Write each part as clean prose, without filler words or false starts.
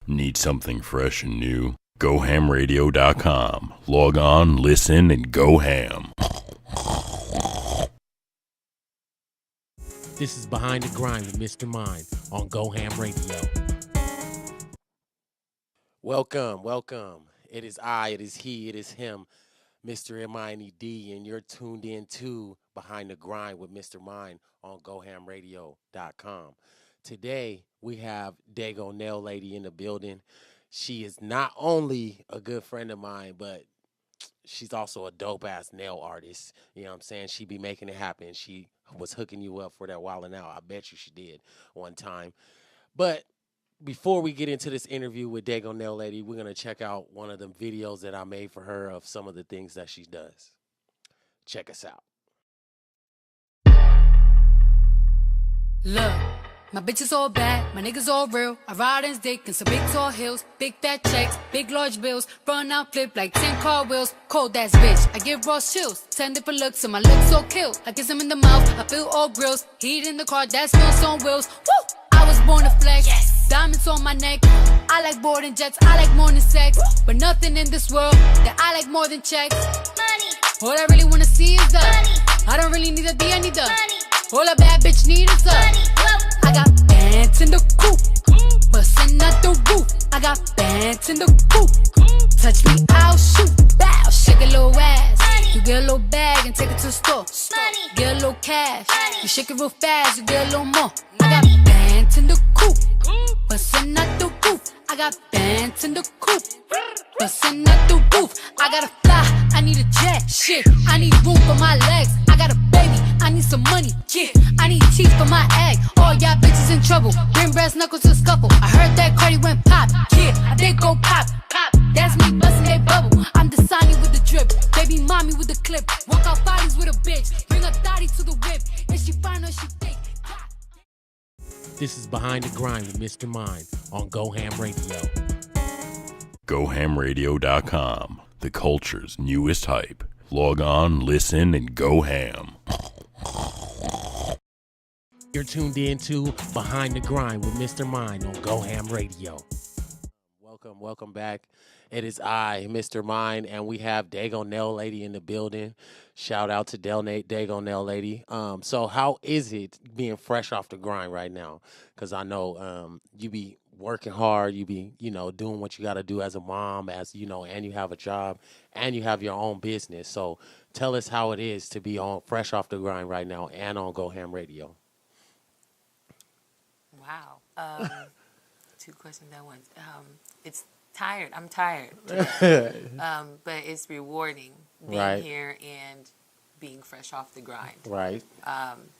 Need something fresh and new? GoHamRadio.com. Log on, listen, and go ham. This is Behind the Grind with Mr. Mind on Go Ham Radio. Welcome. It is I, it is he, it is him, Mr. Mind, and you're tuned in to Behind the Grind with Mr. Mind on GoHamRadio.com. Today, we have Dago Nail Lady in the building. She is not only a good friend of mine, but she's also a dope-ass nail artist. You know what I'm saying? She be making it happen. She was hooking you up for that wildin' out. I bet you she did one time. But before we get into this interview with Dago Nail Lady, we're going to check out one of the videos that I made for her of some of the things that she does. Check us out. Look, my bitch is all bad, my niggas all real. I ride in dick in some big tall hills, big fat checks, big large bills. Run out, flip like 10 car wheels. Cold ass bitch, I give raw chills. 10 different looks and my looks so kill. I kiss him in the mouth, I feel all grills. Heat in the car, that smells on wheels. Woo! I was born to flex. Yes. Diamonds on my neck. I like boarding jets, I like more than sex. But nothing in this world that I like more than checks. Money. All I really wanna see is the money. I don't really need a D, I need the money. All a bad bitch need is the money. I got bands in the coop, bustin' out the roof. I got bands in the coop. Touch me, I'll shoot. Bow, shake a little ass. Money. You get a little bag and take it to the store. Money. Get a little cash. Money. You shake it real fast, you get a little more. Money. I got bands in the coop, bustin' out the roof. I got bands in the coop, bustin' out the roof. I gotta fly, I need a jet. Shit, I need room for my legs. I got a baby, I need some money. Yeah, I need teeth for my egg. All y'all bitches in trouble, bring brass knuckles to scuffle. I heard that Cardi went pop. Yeah, I did go pop. That's me bustin' that bubble. I'm the Sonny with the drip, baby mommy with the clip. Walk out bodies with a bitch, bring a thotty to the whip. And she fine or she thick. This is Behind the Grind with Mr. Mind on Go Ham Radio. GoHamRadio.com. The culture's newest hype. Log on, listen, and go ham. You're tuned in to Behind the Grind with Mr. Mind on Go Ham Radio. Welcome back. It is I, Mr. Mind, and we have Dago Nail Lady in the building. Shout out to Dago Nail Lady. So how is it being fresh off the grind right now? Because I know you be working hard, you be, doing what you got to do as a mom, and you have a job, and you have your own business. So tell us how it is to be on fresh off the grind right now and on Go Ham Radio. Wow. Two questions at once. It's tired. I'm tired today. But it's rewarding being here and being fresh off the grind. Right.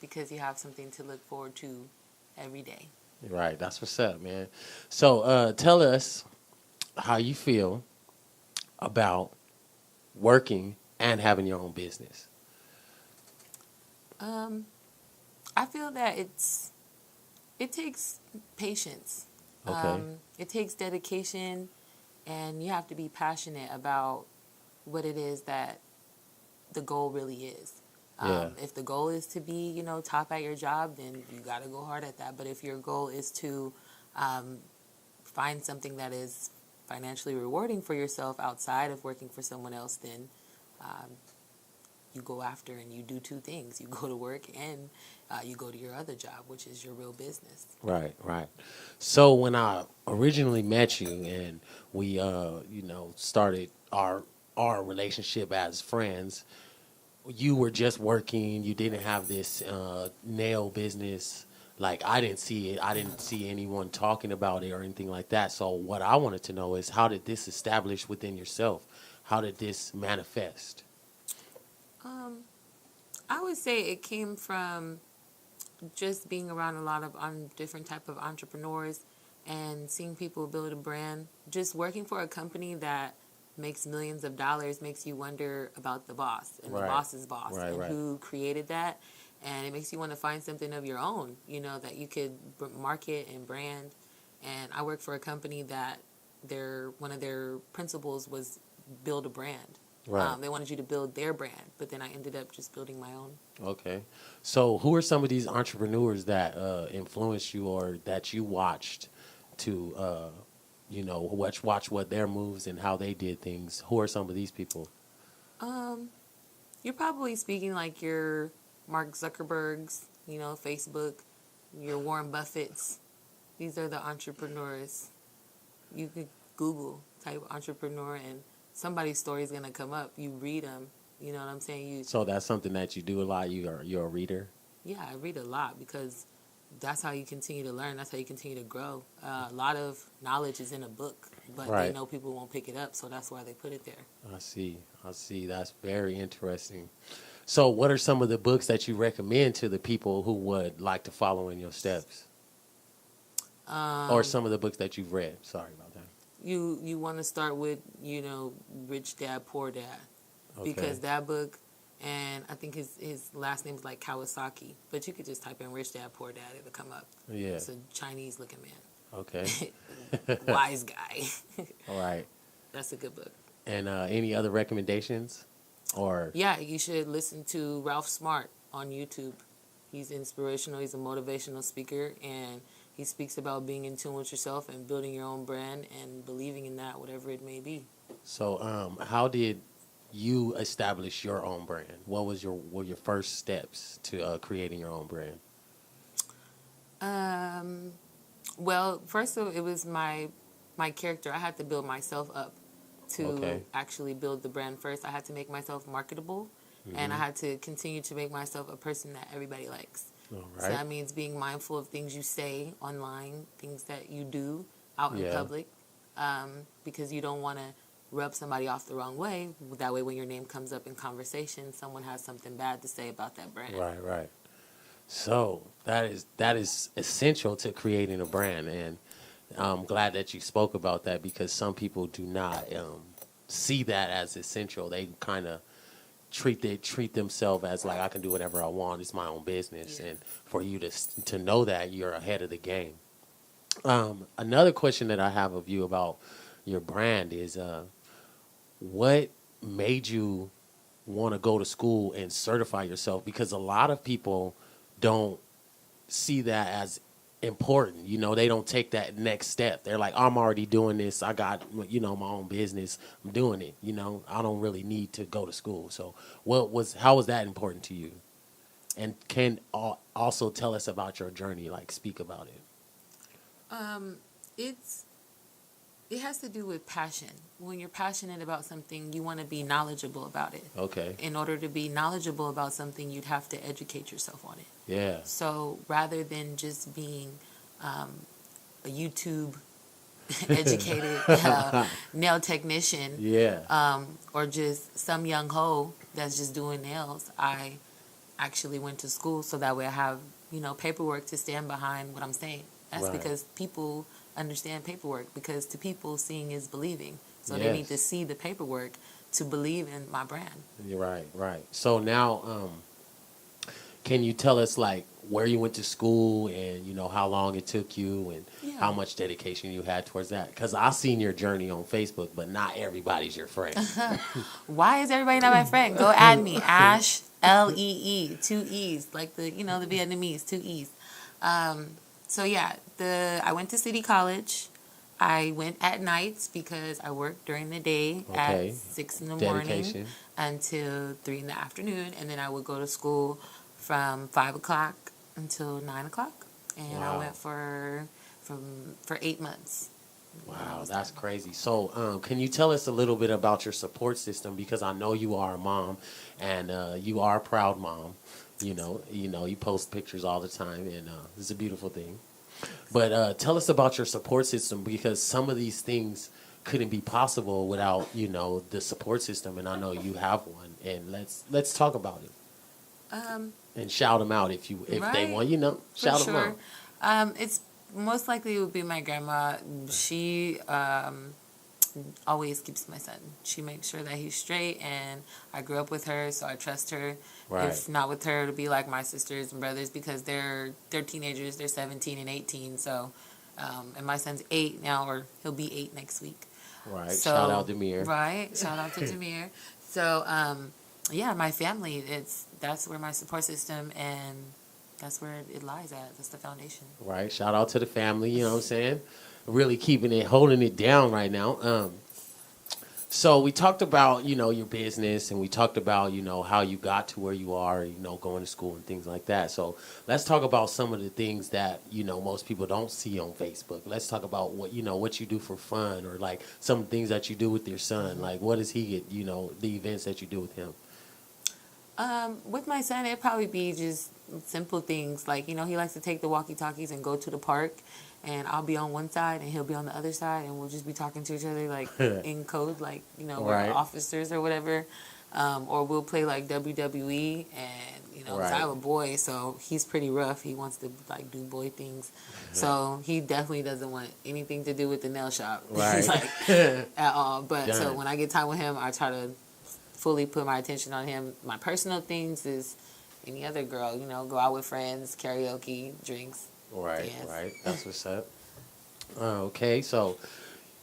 Because you have something to look forward to every day. Right. That's what's up, man. So tell us how you feel about working and having your own business. I feel that it takes patience. Okay. It takes dedication, and you have to be passionate about what it is that the goal really is. If the goal is to be, top at your job, then you got to go hard at that. But if your goal is to find something that is financially rewarding for yourself outside of working for someone else, then you go after and you do two things. You go to work and you go to your other job, which is your real business. Right. So when I originally met you and we, started our relationship as friends, you were just working. You didn't have this nail business. Like, I didn't see it. I didn't see anyone talking about it or anything like that. So what I wanted to know is, how did this establish within yourself? How did this manifest? I would say it came from just being around a lot of different type of entrepreneurs and seeing people build a brand. Just working for a company that makes millions of dollars makes you wonder about the boss and the boss's boss and who created that. And it makes you want to find something of your own, that you could market and brand. And I work for a company that one of their principles was build a brand. Right. They wanted you to build their brand, but then I ended up just building my own. Okay. So who are some of these entrepreneurs that influenced you or that you watched to watch what their moves and how they did things? Who are some of these people? You're probably speaking like your Mark Zuckerbergs, Facebook, your Warren Buffetts. These are the entrepreneurs. You could Google, type entrepreneur, and somebody's story is going to come up. You read them. You know what I'm saying? So that's something that you do a lot. You're a reader? Yeah, I read a lot because that's how you continue to learn. That's how you continue to grow. A lot of knowledge is in a book, but Right. they know people won't pick it up, so that's why they put it there. I see. That's very interesting. So what are some of the books that you recommend to the people who would like to follow in your steps? Or some of the books that you've read? Sorry about that. You want to start with, Rich Dad, Poor Dad. Okay. Because that book, and I think his last name is like Kawasaki, but you could just type in Rich Dad, Poor Dad, it'll come up. Yeah. It's a Chinese-looking man. Okay. Wise guy. All right. That's a good book. And any other recommendations? Or Yeah, you should listen to Ralph Smart on YouTube. He's inspirational. He's a motivational speaker, and he speaks about being in tune with yourself and building your own brand and believing in that, whatever it may be. so how did you establish your own brand? What were your first steps to creating your own brand? Well, first of all, it was my character. I had to build myself up to actually build the brand first. I had to make myself marketable, and I had to continue to make myself a person that everybody likes. All right. So that means being mindful of things you say online, things that you do out in public, because you don't want to rub somebody off the wrong way. That way, when your name comes up in conversation, someone has something bad to say about that brand. Right. So that is essential to creating a brand, and I'm glad that you spoke about that because some people do not see that as essential. They kind of treat themselves as like, I can do whatever I want. It's my own business, and for you to know that, you're ahead of the game. Another question that I have of you about your brand is, what made you want to go to school and certify yourself? Because a lot of people don't see that as important. They don't take that next step. They're like, I'm already doing this. I got, my own business. I'm doing it. I don't really need to go to school. So how was that important to you? And can also tell us about your journey, like speak about it. It has to do with passion. When you're passionate about something, you want to be knowledgeable about it. Okay. In order to be knowledgeable about something, you'd have to educate yourself on it. Yeah. So rather than just being a YouTube educated nail technician, or just some young hoe that's just doing nails, I actually went to school so that way I have, paperwork to stand behind what I'm saying. That's because people understand paperwork, because to people, seeing is believing. So they need to see the paperwork to believe in my brand. You're right. So now, can you tell us like where you went to school and how long it took you and how much dedication you had towards that? Because I've seen your journey on Facebook, but not everybody's your friend. Why is everybody not my friend? Go add me, Ash Lee, 2 E's, like the the Vietnamese, 2 E's. So I went to City College. I went at nights because I worked during the day at 6 in the morning until 3 in the afternoon, and then I would go to school from 5 o'clock until 9 o'clock, and I went for 8 months. Wow, that's crazy. So, can you tell us a little bit about your support system? Because I know you are a mom, and you are a proud mom. You post pictures all the time, and it's a beautiful thing. But tell us about your support system, because some of these things couldn't be possible without the support system, and I know you have one. And let's talk about it. And shout them out if they want. Shout them out. It's most likely it would be my grandma. She always keeps my son. She makes sure that he's straight, and I grew up with her, so I trust her. Right. If not with her, it'll be like my sisters and brothers, because they're teenagers. They're 17 and 18. So, and my son's 8 now, or he'll be 8 next week. Right. So, shout out Demir. Right. Shout out to Demir. So, my family. That's where my support system, and that's where it lies at. That's the foundation. Right. Shout out to the family. You know what I'm saying? really holding it down right now. So we talked about, your business, and we talked about, how you got to where you are, going to school and things like that. So let's talk about some of the things that, most people don't see on Facebook. Let's talk about what you do for fun, or like some things that you do with your son. Like, what does he get, the events that you do with him? With my son, it'd probably be just simple things. Like, he likes to take the walkie-talkies and go to the park. And I'll be on one side and he'll be on the other side. And we'll just be talking to each other, like, in code, like, we're officers or whatever. Or we'll play, like, WWE. And, 'cause I have a boy, so he's pretty rough. He wants to, like, do boy things. So he definitely doesn't want anything to do with the nail shop. Right. Like, at all. But so when I get time with him, I try to fully put my attention on him. My personal things is any other girl, go out with friends, karaoke, drinks. Right, dance. Right. That's what's up. Okay, so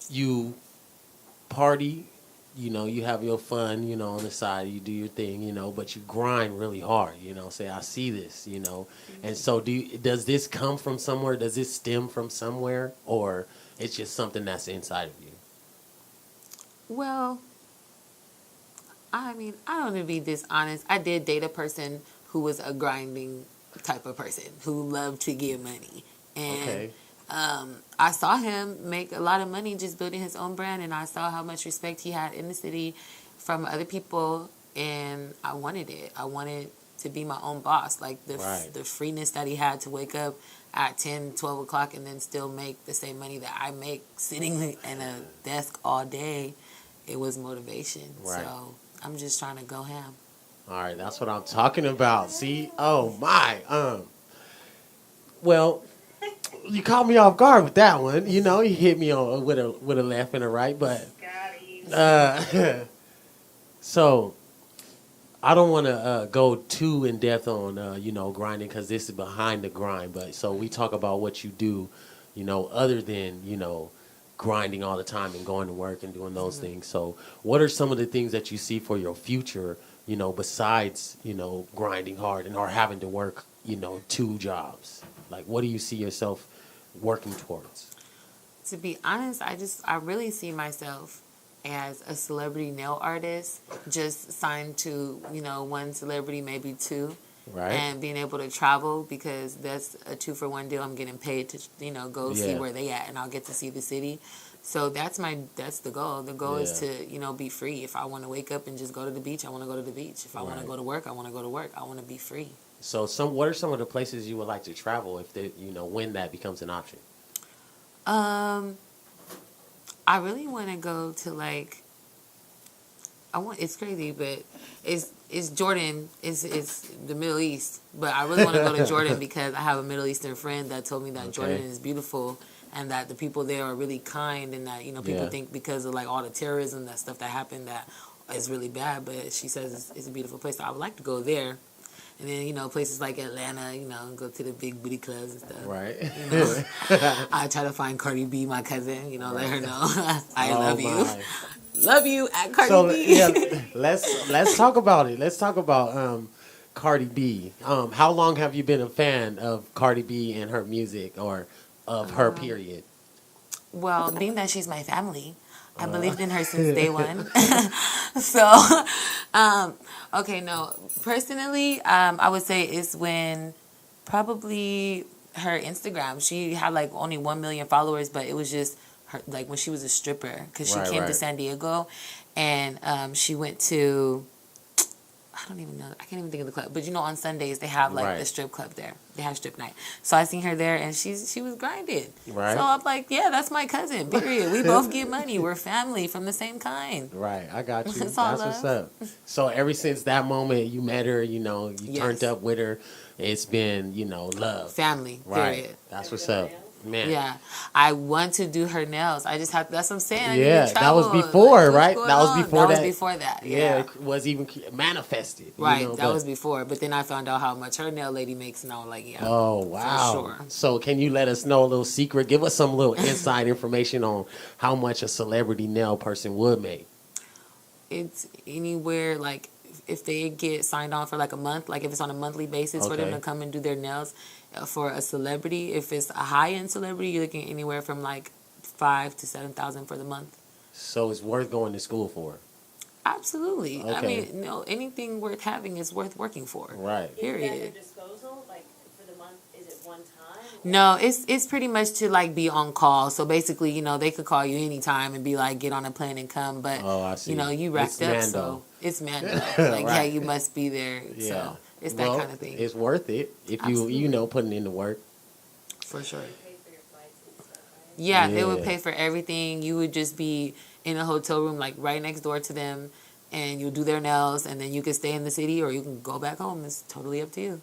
you party, you have your fun, on the side, you do your thing, but you grind really hard, say, I see this, And so does this come from somewhere? Does this stem from somewhere? Or it's just something that's inside of you? Well, I mean, I don't want to be dishonest. I did date a person who was a grinding type of person who loved to give money. And I saw him make a lot of money just building his own brand, and I saw how much respect he had in the city from other people, and I wanted it. I wanted to be my own boss. Like the freeness that he had to wake up at 10, 12 o'clock and then still make the same money that I make sitting in a desk all day. It was motivation. Right. So I'm just trying to go ham. All right, that's what I'm talking about. See? Oh, my. Well, you caught me off guard with that one. You hit me on with a left and a right, but so I don't want to go too in depth on grinding, because this is behind the grind. But so we talk about what you do, other than grinding all the time and going to work and doing those things. So what are some of the things that you see for your future, besides, grinding hard or having to work, 2 jobs? Like, what do you see yourself working towards? To be honest, I really see myself as a celebrity nail artist, just signed to, one celebrity, maybe 2. Right. And being able to travel, because that's a 2-for-1 deal. I'm getting paid to, go see where they at, and I'll get to see the city. So that's the goal. The goal is to, be free. If I want to wake up and just go to the beach, I want to go to the beach. If I want to go to work, I want to go to work. I want to be free. So what are some of the places you would like to travel if when that becomes an option? I really want to go to it's crazy, but it's Jordan. It's the Middle East, but I really want to go to Jordan because I have a Middle Eastern friend that told me that Jordan is beautiful and that the people there are really kind, and that people think because of all the terrorism, that stuff that happened, that is really bad, but she says it's a beautiful place. So I would like to go there. And then, places like Atlanta, go to the big booty clubs and stuff. Right. I try to find Cardi B, my cousin, let her know I love you. Love you at Cardi B. Yeah, let's talk about it. Let's talk about Cardi B. How long have you been a fan of Cardi B and her music, or of her period? Well, being that she's my family, I believed in her since day one. So, okay, no. Personally, I would say it's when probably her Instagram. She had only 1 million followers, but it was just her, when she was a stripper, because she came to San Diego, and she went to, I don't even know, I can't even think of the club, but on Sundays they have the strip club there. They have strip night. So I seen her there, and she was grinding. Right. So I'm like, yeah, that's my cousin. Period. We both get money. We're family from the same kind. Right. I got you. That's what's up. So ever since that moment you met her, you turned up with her, it's been love. Family. Right. Period. That's what's up. Man. Yeah, I want to do her nails. I just have. That's what I'm saying. Yeah, that was before, right? That was before that. That was before that. Yeah, it was even manifested. Right, that was before. But then I found out how much her nail lady makes, and I was like, yeah. Oh wow! For sure. So can you let us know a little secret? Give us some little inside information on how much a celebrity nail person would make. It's anywhere if they get signed on for a month, if it's on a monthly basis for them to come and do their nails. For a celebrity, if it's a high-end celebrity, you're looking anywhere from 5,000 to 7,000 for the month. So it's worth going to school for. Absolutely. Okay. I mean, no, anything worth having is worth working for. Right. Period. Is it at your disposal? Like for the month, is it one time? No, it's pretty much to like be on call. So basically, they could call you anytime and be like, get on a plane and come. But I see. You racked It's up, Mando. so it's Mando. Like, Right. yeah, you must be there. Yeah. So it's that kind of thing. It's worth it if Absolutely. you putting in the work. For sure. Pay for your flights and stuff, right? Yeah, they would Yeah. pay for everything. You would just be in a hotel room, like right next door to them, and you'll do their nails, and then you can stay in the city or you can go back home. It's totally up to you.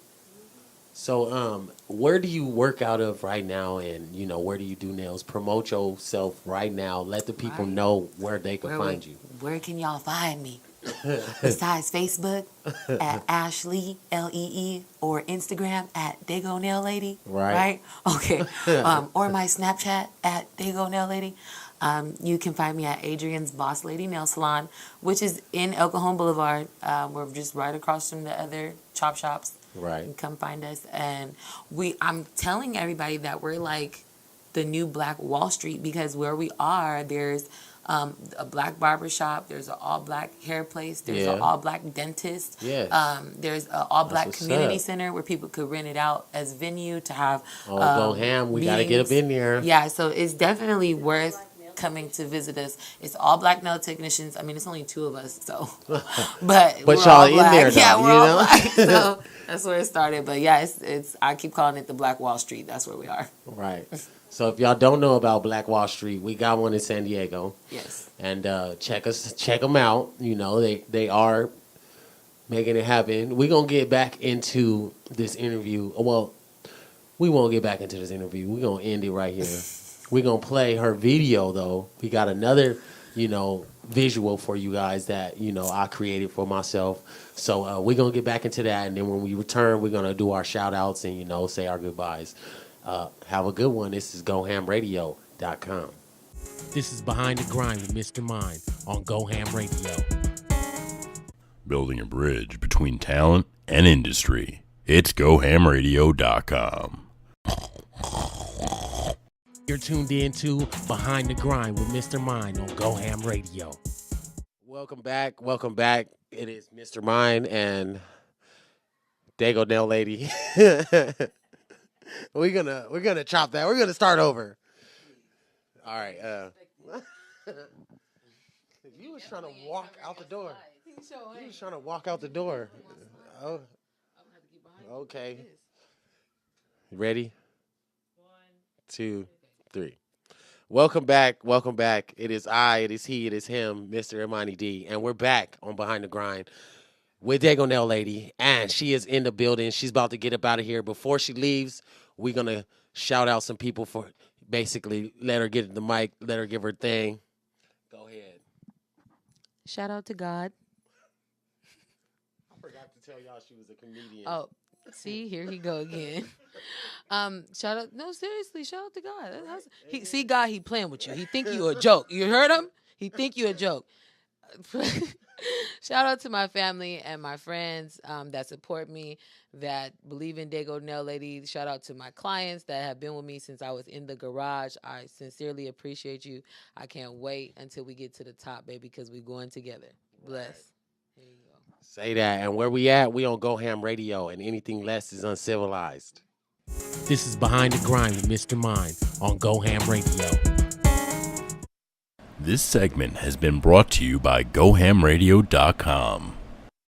So, where do you work out of right now, and where do you do nails? Promote yourself right now. Let the people Right. know where they can find you. Where can y'all find me? Besides Facebook at Ashley Lee or Instagram at Dago Nail Lady. Right. Okay. Or my Snapchat at Dago Nail Lady. You can find me at Adrian's Boss Lady Nail Salon, which is in El Cajon Boulevard. We're just right across from the other chop shops. Right. And come find us. And I'm telling everybody that we're like the new Black Wall Street, because where we are, there's a black barber shop, there's an all black hair place, there's Yeah. an all black dentist. Yes. There's an all black what's community up. center where people could rent it out as venue to have. Go ham. We got to get up meetings. in there. Yeah, so it's definitely worth coming to visit us. It's all black nail technicians. I mean, it's only 2 of us, so but we're y'all all in black. there, though, yeah, we're you all know? black. So that's where it started. But yeah, it's I keep calling it the Black Wall Street. That's where we are. Right. So if y'all don't know about Black Wall Street, we got one in San Diego. Yes. And check them out. They are making it happen. We're going to get back into this interview. Well, we won't get back into this interview. We're going to end it right here. We're going to play her video, though. We got another, visual for you guys that, I created for myself. So we're going to get back into that. And then when we return, we're going to do our shout-outs and, say our goodbyes. Have a good one. This is GoHamRadio.com. This is Behind the Grind with Mr. Mind on Go Ham Radio. Building a bridge between talent and industry. It's GoHamRadio.com. You're tuned in to Behind the Grind with Mr. Mind on Go Ham Radio. Welcome back. Welcome back. It is Mr. Mind and Dago Nail Lady. We're gonna chop that. We're gonna start over. All right. You was trying to walk out the door. You was trying to walk out the door. Oh. Okay. You ready? 1, 2, 3. Welcome back. Welcome back. It is I, it is he, it is him, Mr. Imani D. And we're back on Behind the Grind with Dago Nail Lady. And she is in the building. She's about to get up out of here. Before she leaves, we're going to shout out some people for basically let her get the mic, let her give her thing. Go ahead. Shout out to God. I forgot to tell y'all she was a comedian. Oh, see, here he go again. Shout out. No, seriously, shout out to God. See, God, he playing with you. He think you a joke. You heard him? He think you a joke. Shout out to my family and my friends that support me, that believe in Dago Nail Lady. Shout out to my clients that have been with me since I was in the garage. I sincerely appreciate you. I can't wait until we get to the top, baby, because we're going together. Bless. Here you go. Say that. And where we at? We on Go Ham Radio, and anything less is uncivilized. This is Behind the Grind with Mr. Mind on Go Ham Radio. This segment has been brought to you by GoHamRadio.com.